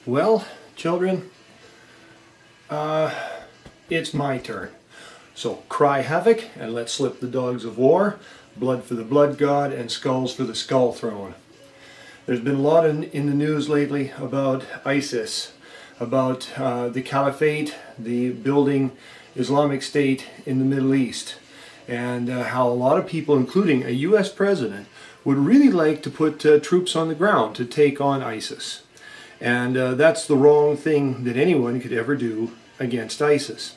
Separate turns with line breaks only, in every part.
Well, children, it's my turn. So cry havoc and let slip the dogs of war, blood for the blood god and skulls for the skull throne. There's been a lot in the news lately about ISIS, about the caliphate, the building Islamic State in the Middle East, and how a lot of people, including a US president, would really like to put troops on the ground to take on ISIS. And that's the wrong thing that anyone could ever do against ISIS.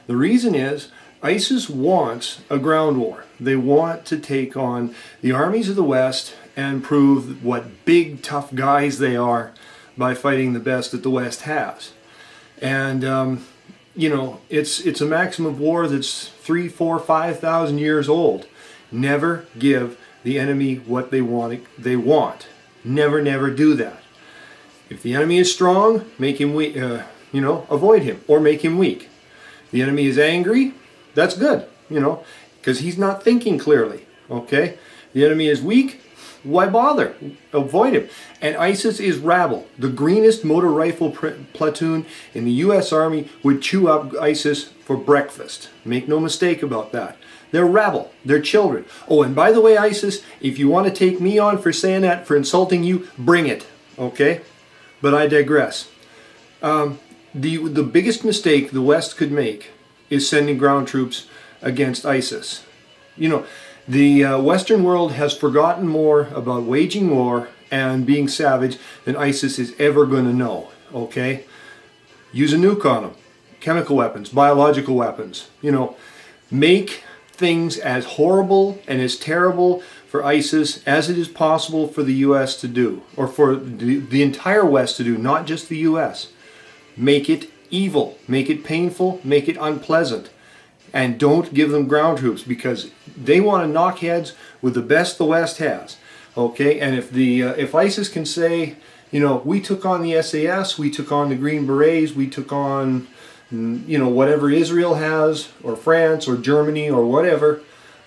The reason is ISIS wants a ground war. They want to take on the armies of the West and prove what big tough guys they are by fighting the best that the West has. And you know, it's a maxim of war that's 3, 4, 5,000 years old. Never give the enemy what they want. Never do that. If the enemy is strong, make him weak. Avoid him or make him weak. The enemy is angry, that's good, because he's not thinking clearly. Okay, the enemy is weak. Why bother? Avoid him. And ISIS is rabble. The greenest motor rifle platoon in the U.S. Army would chew up ISIS for breakfast. Make no mistake about that. They're rabble. They're children. Oh, and by the way, ISIS, if you want to take me on for saying that, for insulting you, bring it. Okay? But I digress. The biggest mistake the West could make is sending ground troops against ISIS. The Western world has forgotten more about waging war and being savage than ISIS is ever going to know, okay? Use a nuke on them. Chemical weapons, biological weapons. Make things as horrible and as terrible for ISIS as it is possible for the U.S. to do, or for the entire West to do, not just the U.S. Make it evil, make it painful, make it unpleasant. And don't give them ground troops, because they want to knock heads with the best the West has. Okay, and if ISIS can say, we took on the SAS, we took on the Green Berets, we took on, whatever Israel has, or France, or Germany, or whatever,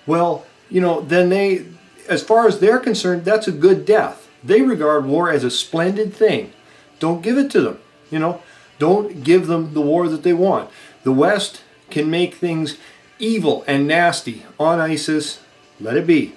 well, then they, as far as they're concerned, that's a good death. They regard war as a splendid thing. Don't give it to them. Don't give them the war that they want. The West can make things evil and nasty on ISIS. Let it be.